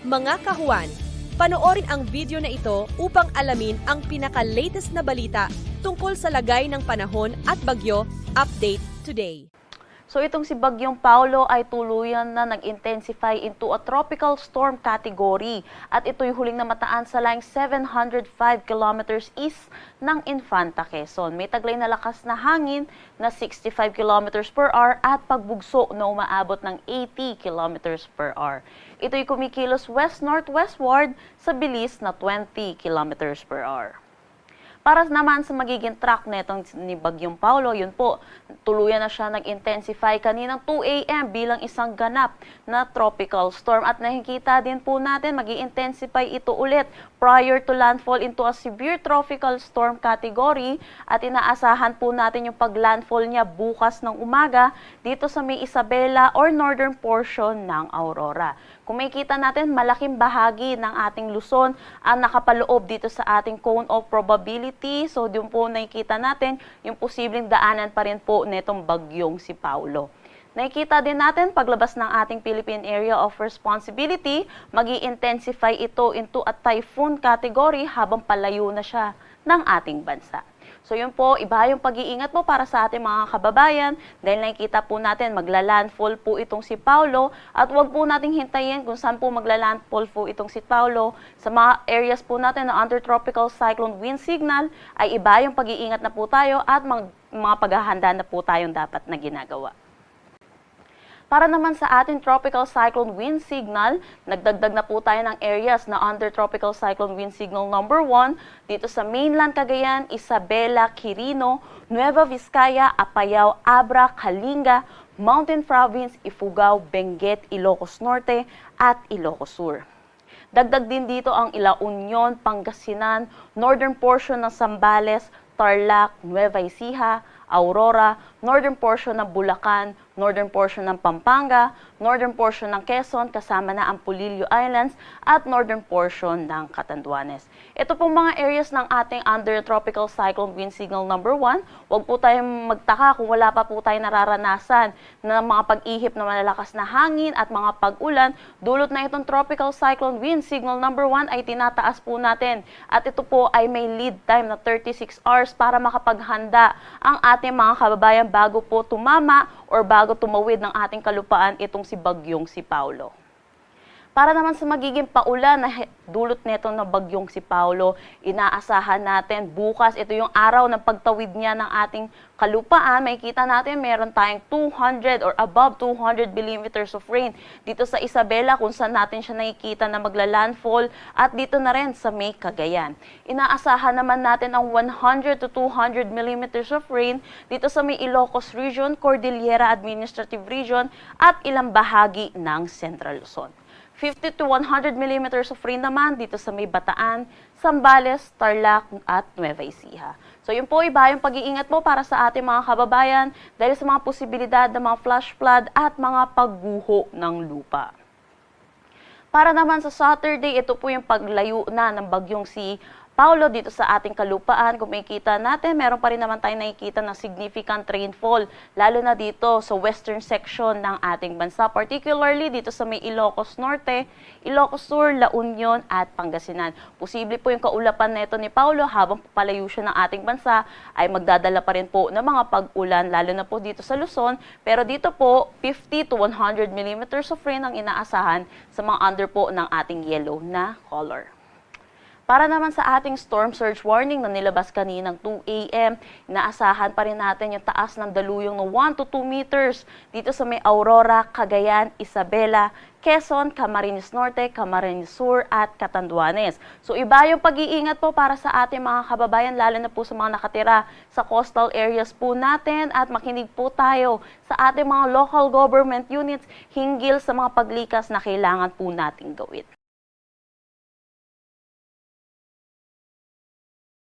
Mga kahuan, panoorin ang video na ito upang alamin ang pinaka-latest na balita tungkol sa lagay ng panahon at bagyo. Update today. So itong si Bagyong Paulo ay tuluyan na nag-intensify into a tropical storm category at ito'y huling namataan sa laing 705 kilometers east ng Infanta, Quezon. May taglay na lakas na hangin na 65 kilometers per hour at pagbugso na umaabot ng 80 kilometers per hour. Ito'y kumikilos west-northwestward sa bilis na 20 kilometers per hour. Para naman sa magiging track netong ni Bagyong Paulo, yun po, tuluyan na siya nag-intensify kaninang 2 a.m. bilang isang ganap na tropical storm. At nakikita din po natin, mag-intensify ito ulit prior to landfall into a severe tropical storm category. At inaasahan po natin yung pag-landfall niya bukas ng umaga dito sa may Isabela or northern portion ng Aurora. Kung makikita natin, malaking bahagi ng ating Luzon ang nakapaloob dito sa ating cone of probability. So, doon po nakikita natin yung posibleng daanan pa rin po netong bagyong si Paulo. Nakikita din natin paglabas ng ating Philippine Area of Responsibility, mag-i-intensify ito into a typhoon category habang palayo na siya ng ating bansa. So yun po, iba yung pag-iingat po para sa ating mga kababayan dahil nakikita po natin magla-landfall po itong si Paulo at wag po nating hintayin kung saan po magla-landfall po itong si Paulo. Sa mga areas po natin na under tropical cyclone wind signal ay iba yung pag-iingat na po tayo at mga paghahanda na po tayong dapat na ginagawa. Para naman sa ating tropical cyclone wind signal, nagdagdag na po tayo ng areas na under tropical cyclone wind signal number 1 dito sa mainland Cagayan, Isabela, Quirino, Nueva Vizcaya, Apayao, Abra, Kalinga, Mountain Province, Ifugao, Benguet, Ilocos Norte at Ilocos Sur. Dagdag din dito ang La Union, Pangasinan, northern portion ng Zambales, Tarlac, Nueva Ecija, Aurora, northern portion ng Bulacan, northern portion ng Pampanga, northern portion ng Quezon, kasama na ang Polillo Islands, at northern portion ng Catanduanes. Ito pong mga areas ng ating under tropical cyclone wind signal number 1. Huwag po tayong magtaka kung wala pa po tayong nararanasan na mga pag-ihip na malalakas na hangin at mga pag-ulan. Dulot na itong tropical cyclone wind signal number 1 ay tinataas po natin. At ito po ay may lead time na 36 hours para makapaghanda ang ating mga kababayan bago po tumama or bago tumawid ng ating kalupaan itong si Bagyong si Paulo. Para naman sa magiging paulan na dulot nito na bagyong si Paulo, inaasahan natin bukas, ito yung araw ng pagtawid niya ng ating kalupaan. Makikita natin meron tayong 200 or above 200 millimeters of rain dito sa Isabela kung saan natin siya nakikita na magla-landfall at dito na rin sa may Cagayan. Inaasahan naman natin ang 100 to 200 millimeters of rain dito sa may Ilocos Region, Cordillera Administrative Region at ilang bahagi ng Central Luzon. 50 to 100 millimeters of rain naman dito sa may Bataan, Zambales, Tarlac at Nueva Ecija. So yun po iba yung pag-iingat mo para sa ating mga kababayan dahil sa mga posibilidad ng mga flash flood at mga pagguho ng lupa. Para naman sa Saturday, ito po yung paglayo na ng bagyong si Paulo dito sa ating kalupaan. Kung makikita natin, meron pa rin naman tayo nakikita ng significant rainfall, lalo na dito sa western section ng ating bansa, particularly dito sa may Ilocos Norte, Ilocos Sur, La Union at Pangasinan. Posible po yung kaulapan nito ni Paulo habang palayo siya ng ating bansa ay magdadala pa rin po ng mga pag-ulan, lalo na po dito sa Luzon. Pero dito po, 50 to 100 millimeters of rain ang inaasahan sa mga under po ng ating yellow na color. Para naman sa ating storm surge warning na nilabas kaninang 2 a.m., inaasahan pa rin natin yung taas ng daluyong ng 1 to 2 meters dito sa may Aurora, Cagayan, Isabela, Quezon, Camarines Norte, Camarines Sur at Catanduanes. So iba yung pag-iingat po para sa ating mga kababayan, lalo na po sa mga nakatira sa coastal areas po natin at makinig po tayo sa ating mga local government units hinggil sa mga paglikas na kailangan po nating gawin.